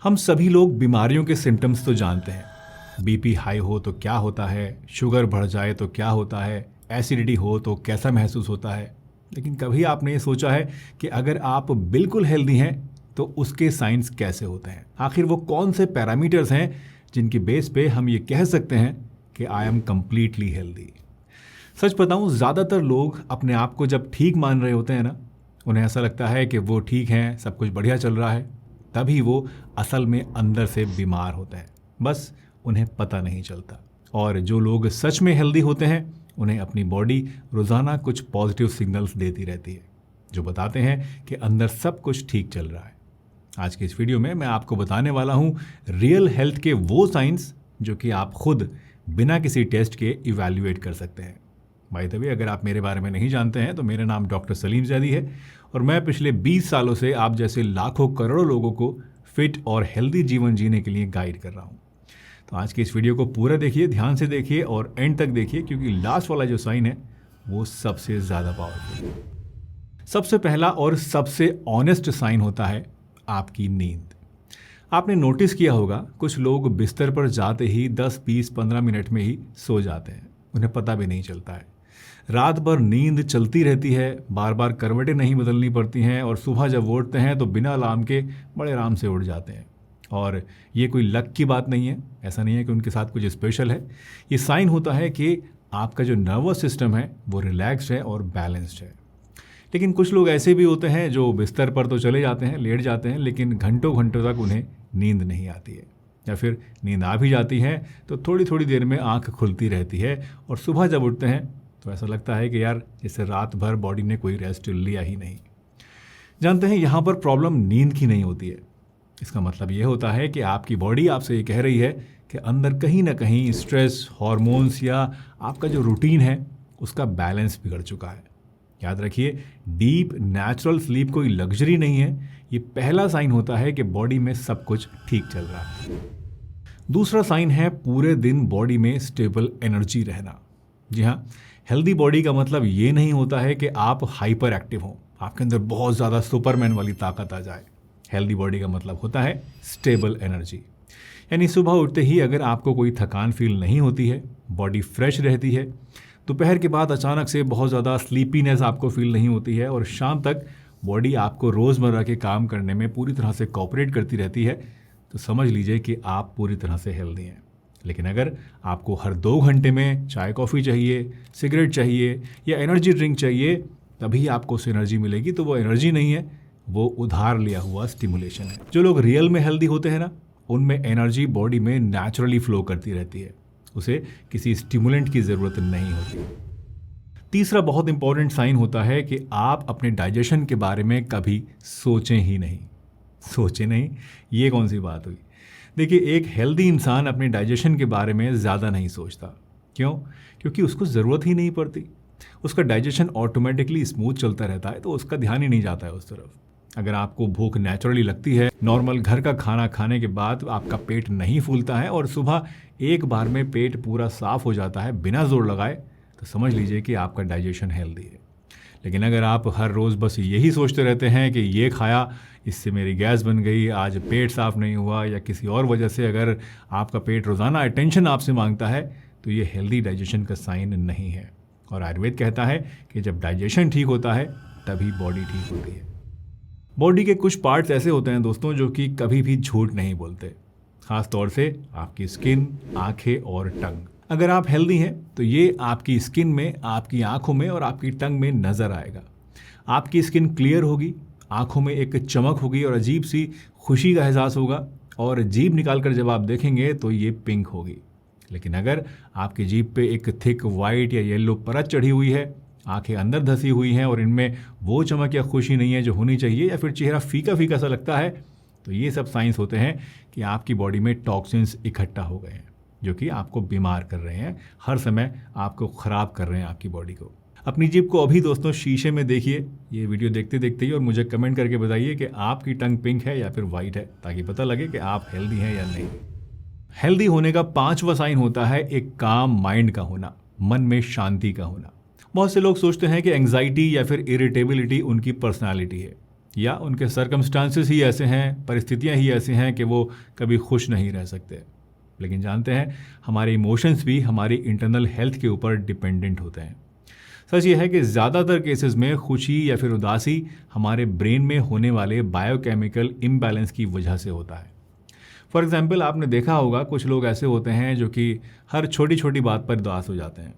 हम सभी लोग बीमारियों के सिम्टम्स तो जानते हैं। बीपी हाई हो तो क्या होता है, शुगर बढ़ जाए तो क्या होता है, एसिडिटी हो तो कैसा महसूस होता है। लेकिन कभी आपने ये सोचा है कि अगर आप बिल्कुल हेल्दी हैं तो उसके साइंस कैसे होते हैं? आखिर वो कौन से पैरामीटर्स हैं जिनकी बेस पे हम ये कह सकते हैं कि आई एम कंप्लीटली हेल्दी? सच बताऊं, ज़्यादातर लोग अपने आप को जब ठीक मान रहे होते हैं ना, उन्हें ऐसा लगता है कि वो ठीक हैं, सब कुछ बढ़िया चल रहा है। तभी वो असल में अंदर से बीमार होते हैं, बस उन्हें पता नहीं चलता। और जो लोग सच में हेल्दी होते हैं उन्हें अपनी बॉडी रोज़ाना कुछ पॉजिटिव सिग्नल्स देती रहती है जो बताते हैं कि अंदर सब कुछ ठीक चल रहा है। आज के इस वीडियो में मैं आपको बताने वाला हूँ रियल हेल्थ के वो साइंस जो कि आप खुद बिना किसी टेस्ट के इवैल्यूएट कर सकते हैं। बाय द वे, अगर आप मेरे बारे में नहीं जानते हैं तो मेरा नाम डॉक्टर सलीम ज़ैदी है और मैं पिछले 20 सालों से आप जैसे लाखों करोड़ों लोगों को फिट और हेल्दी जीवन जीने के लिए गाइड कर रहा हूँ। तो आज के इस वीडियो को पूरा देखिए, ध्यान से देखिए और एंड तक देखिए, क्योंकि लास्ट वाला जो साइन है वो सबसे ज़्यादा पावरफुल है। सबसे पहला और सबसे ऑनेस्ट साइन होता है आपकी नींद। आपने नोटिस किया होगा, कुछ लोग बिस्तर पर जाते ही 10, 20, 15 मिनट में ही सो जाते हैं, उन्हें पता भी नहीं चलता है। रात भर नींद चलती रहती है, बार बार करवटें नहीं बदलनी पड़ती हैं और सुबह जब उठते हैं तो बिना अलार्म के बड़े आराम से उठ जाते हैं। और ये कोई लक की बात नहीं है, ऐसा नहीं है कि उनके साथ कुछ स्पेशल है। ये साइन होता है कि आपका जो नर्वस सिस्टम है वो रिलैक्स्ड है और बैलेंस्ड है। लेकिन कुछ लोग ऐसे भी होते हैं जो बिस्तर पर तो चले जाते हैं, लेट जाते हैं, लेकिन घंटों घंटों तक उन्हें नींद नहीं आती है, या फिर नींद आ भी जाती है तो थोड़ी थोड़ी देर में आंख खुलती रहती है और सुबह जब उठते हैं तो ऐसा लगता है कि यार जैसे रात भर बॉडी ने कोई रेस्ट लिया ही नहीं। जानते हैं, यहाँ पर प्रॉब्लम नींद की नहीं होती है। इसका मतलब ये होता है कि आपकी बॉडी आपसे ये कह रही है कि अंदर कहीं ना कहीं स्ट्रेस, हार्मोन्स या आपका जो रूटीन है उसका बैलेंस बिगड़ चुका है। याद रखिए, डीप नेचुरल स्लीप कोई लग्जरी नहीं है, ये पहला साइन होता है कि बॉडी में सब कुछ ठीक चल रहा है। दूसरा साइन है पूरे दिन बॉडी में स्टेबल एनर्जी रहना। जी हाँ, हेल्दी बॉडी का मतलब ये नहीं होता है कि आप हाइपर एक्टिव हों, आपके अंदर बहुत ज़्यादा सुपरमैन वाली ताकत आ जाए। हेल्दी बॉडी का मतलब होता है स्टेबल एनर्जी, यानी सुबह उठते ही अगर आपको कोई थकान फील नहीं होती है, बॉडी फ्रेश रहती है, दोपहर के बाद अचानक से बहुत ज़्यादा स्लीपीनेस आपको फील नहीं होती है और शाम तक बॉडी आपको रोज़मर्रा के काम करने में पूरी तरह से कोऑपरेट करती रहती है, तो समझ लीजिए कि आप पूरी तरह से हेल्दी हैं। लेकिन अगर आपको हर 2 घंटे में चाय कॉफ़ी चाहिए, सिगरेट चाहिए या एनर्जी ड्रिंक चाहिए तभी आपको उस एनर्जी मिलेगी, तो वो एनर्जी नहीं है, वो उधार लिया हुआ स्टिमुलेशन है। जो लोग रियल में हेल्दी होते हैं ना, उनमें एनर्जी बॉडी में नेचुरली फ्लो करती रहती है, उसे किसी स्टिमुलेंट की ज़रूरत नहीं होती। तीसरा बहुत इंपॉर्टेंट साइन होता है कि आप अपने डाइजेशन के बारे में कभी सोचें ही नहीं। सोचें नहीं, ये कौन सी बात हुई? देखिए, एक हेल्दी इंसान अपने डाइजेशन के बारे में ज़्यादा नहीं सोचता। क्यों? क्योंकि उसको ज़रूरत ही नहीं पड़ती। उसका डाइजेशन ऑटोमेटिकली स्मूथ चलता रहता है, तो उसका ध्यान ही नहीं जाता है उस तरफ। अगर आपको भूख नेचुरली लगती है, नॉर्मल घर का खाना खाने के बाद आपका पेट नहीं फूलता है और सुबह एक बार में पेट पूरा साफ हो जाता है बिना जोर लगाए, तो समझ लीजिए कि आपका डाइजेशन हेल्दी है। लेकिन अगर आप हर रोज़ बस यही सोचते रहते हैं कि ये खाया, इससे मेरी गैस बन गई, आज पेट साफ नहीं हुआ, या किसी और वजह से अगर आपका पेट रोज़ाना अटेंशन आपसे मांगता है, तो ये हेल्दी डाइजेशन का साइन नहीं है। और आयुर्वेद कहता है कि जब डाइजेशन ठीक होता है तभी बॉडी ठीक होती है। बॉडी के कुछ पार्ट्स ऐसे होते हैं दोस्तों जो कि कभी भी झूठ नहीं बोलते, खास तौर से आपकी स्किन, आंखें और टंग। अगर आप हेल्दी हैं तो ये आपकी स्किन में, आपकी आंखों में और आपकी टंग में नज़र आएगा। आपकी स्किन क्लियर होगी, आंखों में एक चमक होगी और अजीब सी खुशी का एहसास होगा, और जीभ निकाल कर जब आप देखेंगे तो ये पिंक होगी। लेकिन अगर आपकी जीभ पे एक थिक वाइट या येलो परत चढ़ी हुई है, आंखें अंदर धसी हुई हैं और इनमें वो चमक या खुशी नहीं है जो होनी चाहिए, या फिर चेहरा फीका फीका सा लगता है, तो ये सब साइंस होते हैं कि आपकी बॉडी में टॉक्सिन्स इकट्ठा हो गए हैं जो कि आपको बीमार कर रहे हैं, हर समय आपको ख़राब कर रहे हैं आपकी बॉडी को। अपनी जीभ को अभी दोस्तों शीशे में देखिए ये वीडियो देखते देखते ही, और मुझे कमेंट करके बताइए कि आपकी टंग पिंक है या फिर वाइट है, ताकि पता लगे कि आप हेल्दी हैं या नहीं। हेल्दी होने का 5वां साइन होता है एक काम माइंड का होना, मन में शांति का होना। बहुत से लोग सोचते हैं कि एंग्जाइटी या फिर इरिटेबिलिटी उनकी पर्सनालिटी है, या उनके सर्कमस्टांसेस ही ऐसे हैं, परिस्थितियां ही ऐसी हैं कि वो कभी खुश नहीं रह सकते। लेकिन जानते हैं, हमारे इमोशंस भी हमारी इंटरनल हेल्थ के ऊपर डिपेंडेंट होते हैं। सच ये है कि ज़्यादातर केसेस में खुशी या फिर उदासी हमारे ब्रेन में होने वाले बायोकेमिकल इम्बैलेंस की वजह से होता है। फॉर एग्जाम्पल, आपने देखा होगा कुछ लोग ऐसे होते हैं जो कि हर छोटी छोटी बात पर उदास हो जाते हैं,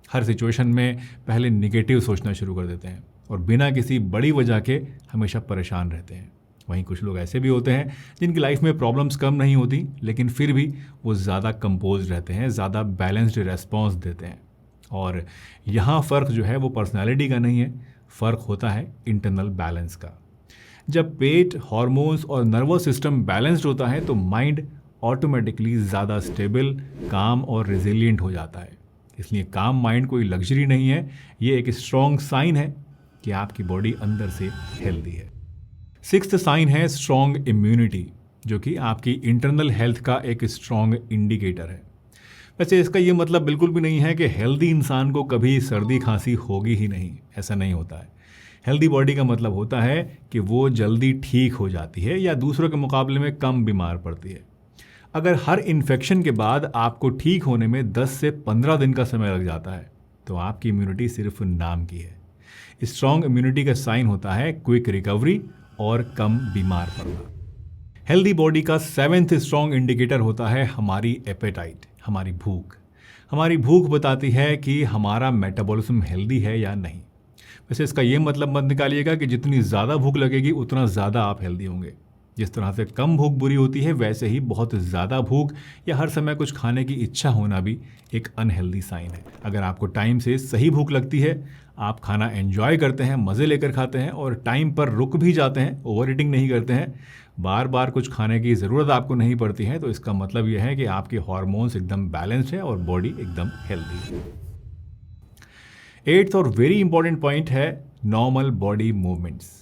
हर सिचुएशन में पहले निगेटिव सोचना शुरू कर देते हैं और बिना किसी बड़ी वजह के हमेशा परेशान रहते हैं। वहीं कुछ लोग ऐसे भी होते हैं जिनकी लाइफ में प्रॉब्लम्स कम नहीं होती, लेकिन फिर भी वो ज़्यादा कंपोज रहते हैं, ज़्यादा बैलेंस्ड रेस्पॉन्स देते हैं। और यहाँ फ़र्क जो है वो पर्सनैलिटी का नहीं है, फ़र्क होता है इंटरनल बैलेंस का। जब पेट, हार्मोन्स और नर्वस सिस्टम बैलेंस्ड होता है तो माइंड ऑटोमेटिकली ज़्यादा स्टेबल, काम और रिजिलियंट हो जाता है। इसलिए काम माइंड कोई लग्जरी नहीं है, ये एक स्ट्रॉन्ग साइन है कि आपकी बॉडी अंदर से हेल्दी है। सिक्स्थ साइन है स्ट्रॉन्ग इम्यूनिटी, जो कि आपकी इंटरनल हेल्थ का एक स्ट्रॉन्ग इंडिकेटर है। वैसे इसका ये मतलब बिल्कुल भी नहीं है कि हेल्दी इंसान को कभी सर्दी खांसी होगी ही नहीं, ऐसा नहीं होता है। हेल्दी बॉडी का मतलब होता है कि वो जल्दी ठीक हो जाती है या दूसरों के मुकाबले में कम बीमार पड़ती है। अगर हर इन्फेक्शन के बाद आपको ठीक होने में 10 से 15 दिन का समय लग जाता है तो आपकी इम्यूनिटी सिर्फ नाम की है। स्ट्रॉन्ग इम्यूनिटी का साइन होता है क्विक रिकवरी और कम बीमार पड़ना। हेल्दी बॉडी का 7th स्ट्रॉन्ग इंडिकेटर होता है हमारी एपेटाइट, हमारी भूख। हमारी भूख बताती है कि हमारा मेटाबॉलिज्म हेल्दी है या नहीं। वैसे इसका ये मतलब मत निकालिएगा कि जितनी ज़्यादा भूख लगेगी उतना ज़्यादा आप हेल्दी होंगे। जिस तरह से कम भूख बुरी होती है, वैसे ही बहुत ज़्यादा भूख या हर समय कुछ खाने की इच्छा होना भी एक अनहेल्दी साइन है। अगर आपको टाइम से सही भूख लगती है, आप खाना एंजॉय करते हैं, मज़े लेकर खाते हैं और टाइम पर रुक भी जाते हैं, ओवर ईटिंग नहीं करते हैं, बार बार कुछ खाने की ज़रूरत आपको नहीं पड़ती है, तो इसका मतलब यह है कि आपके हार्मोन्स एकदम बैलेंस्ड है और बॉडी एकदम हेल्दी है। 8th और वेरी इंपॉर्टेंट पॉइंट है नॉर्मल बॉडी मूवमेंट्स।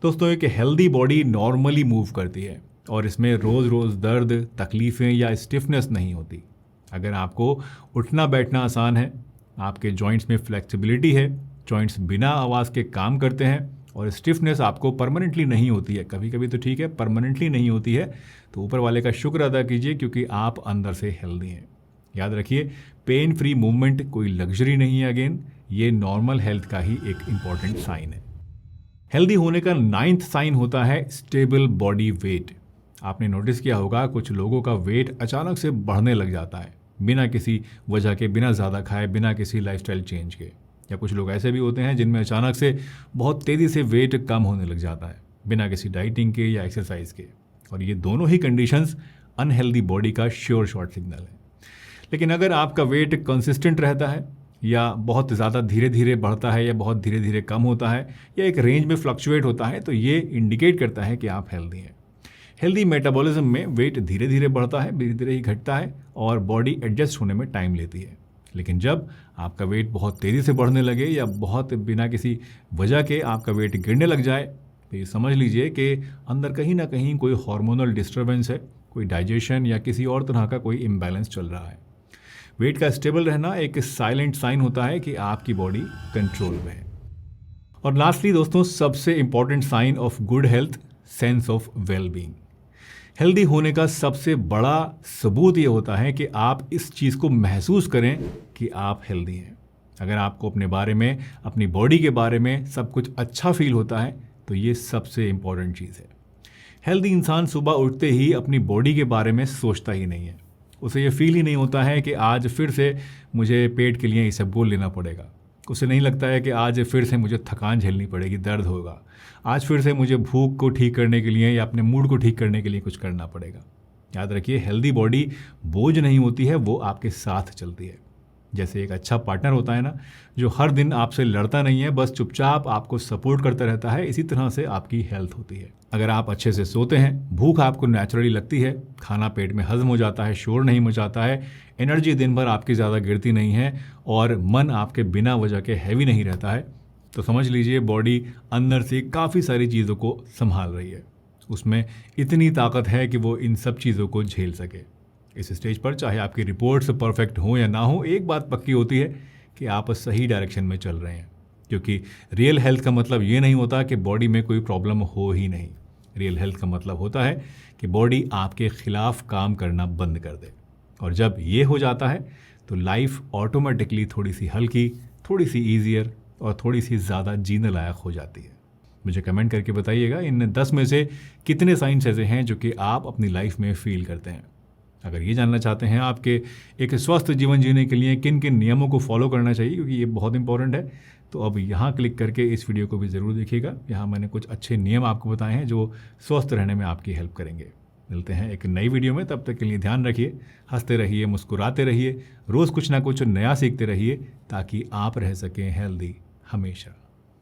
दोस्तों, एक हेल्दी बॉडी नॉर्मली मूव करती है और इसमें रोज़ रोज़ दर्द, तकलीफ़ें या स्टिफनेस नहीं होती। अगर आपको उठना बैठना आसान है, आपके जॉइंट्स में फ्लेक्सिबिलिटी है, जॉइंट्स बिना आवाज़ के काम करते हैं और स्टिफनेस आपको परमानेंटली नहीं होती है, कभी कभी तो ठीक है, परमानेंटली नहीं होती है, तो ऊपर वाले का शुक्र अदा कीजिए क्योंकि आप अंदर से हेल्दी हैं। याद रखिए, पेन फ्री मूवमेंट कोई लग्जरी नहीं है। अगेन, ये नॉर्मल हेल्थ का ही एक इम्पॉर्टेंट साइन है। हेल्दी होने का 9th साइन होता है स्टेबल बॉडी वेट। आपने नोटिस किया होगा कुछ लोगों का वेट अचानक से बढ़ने लग जाता है, बिना किसी वजह के, बिना ज़्यादा खाए, बिना किसी लाइफस्टाइल चेंज के। या कुछ लोग ऐसे भी होते हैं जिनमें अचानक से बहुत तेज़ी से वेट कम होने लग जाता है, बिना किसी डाइटिंग के या एक्सरसाइज के। और ये दोनों ही कंडीशंस अनहेल्दी बॉडी का श्योर शॉर्ट सिग्नल है। लेकिन अगर आपका वेट कंसिस्टेंट रहता है या बहुत ज़्यादा धीरे धीरे बढ़ता है या बहुत धीरे धीरे कम होता है या एक रेंज में फ्लक्चुएट होता है, तो ये इंडिकेट करता है कि आप हेल्दी हैं। हेल्दी मेटाबॉलिज्म में वेट धीरे धीरे बढ़ता है, धीरे धीरे ही घटता है और बॉडी एडजस्ट होने में टाइम लेती है। लेकिन जब आपका वेट बहुत तेज़ी से बढ़ने लगे या बहुत बिना किसी वजह के आपका वेट गिरने लग जाए, तो ये समझ लीजिए कि अंदर कहीं ना कहीं कोई हार्मोनल डिस्टर्बेंस है, कोई डाइजेशन या किसी और तरह का कोई इम्बैलेंस चल रहा है। वेट का स्टेबल रहना एक साइलेंट साइन होता है कि आपकी बॉडी कंट्रोल में है। और लास्टली दोस्तों, सबसे important sign of good health, sense of wellbeing. Healthy होने का सबसे बड़ा सबूत ये होता है कि आप इस चीज़ को महसूस करें कि आप हेल्दी हैं। अगर आपको अपने बारे में, अपनी बॉडी के बारे में सब कुछ अच्छा फील होता है तो ये सबसे इम्पॉर्टेंट चीज़ है। हेल्दी इंसान सुबह उठते ही अपनी बॉडी के बारे में सोचता ही नहीं है। उसे ये फील ही नहीं होता है कि आज फिर से मुझे पेट के लिए इसे बोल लेना पड़ेगा। उसे नहीं लगता है कि आज फिर से मुझे थकान झेलनी पड़ेगी, दर्द होगा, आज फिर से मुझे भूख को ठीक करने के लिए या अपने मूड को ठीक करने के लिए कुछ करना पड़ेगा। याद रखिए, हेल्दी बॉडी बोझ नहीं होती है, वो आपके साथ चलती है। जैसे एक अच्छा पार्टनर होता है ना, जो हर दिन आपसे लड़ता नहीं है, बस चुपचाप आपको सपोर्ट करता रहता है, इसी तरह से आपकी हेल्थ होती है। अगर आप अच्छे से सोते हैं, भूख आपको नेचुरली लगती है, खाना पेट में हजम हो जाता है, शोर नहीं मचाता है, एनर्जी दिन भर आपकी ज़्यादा गिरती नहीं है और मन आपके बिना वजह के हैवी नहीं रहता है, तो समझ लीजिए बॉडी अंदर से काफ़ी सारी चीज़ों को संभाल रही है। उसमें इतनी ताकत है कि वो इन सब चीज़ों को झेल सके। इस स्टेज पर चाहे आपकी रिपोर्ट्स परफेक्ट हो या ना हो, एक बात पक्की होती है कि आप सही डायरेक्शन में चल रहे हैं, क्योंकि रियल हेल्थ का मतलब ये नहीं होता कि बॉडी में कोई प्रॉब्लम हो ही नहीं। रियल हेल्थ का मतलब होता है कि बॉडी आपके खिलाफ काम करना बंद कर दे, और जब ये हो जाता है तो लाइफ ऑटोमेटिकली थोड़ी सी हल्की, थोड़ी सी ईजियर और थोड़ी सी ज़्यादा जीने लायक हो जाती है। मुझे कमेंट करके बताइएगा इन 10 में से कितने साइंस ऐसे हैं जो कि आप अपनी लाइफ में फील करते हैं। अगर ये जानना चाहते हैं आपके एक स्वस्थ जीवन जीने के लिए किन किन नियमों को फॉलो करना चाहिए, क्योंकि ये बहुत इंपॉर्टेंट है, तो अब यहाँ क्लिक करके इस वीडियो को भी ज़रूर देखिएगा। यहाँ मैंने कुछ अच्छे नियम आपको बताए हैं जो स्वस्थ रहने में आपकी हेल्प करेंगे। मिलते हैं एक नई वीडियो में, तब तक के लिए ध्यान रखिए, हंसते रहिए, मुस्कुराते रहिए, रोज़ कुछ ना कुछ नया सीखते रहिए ताकि आप रह सकें हेल्दी हमेशा।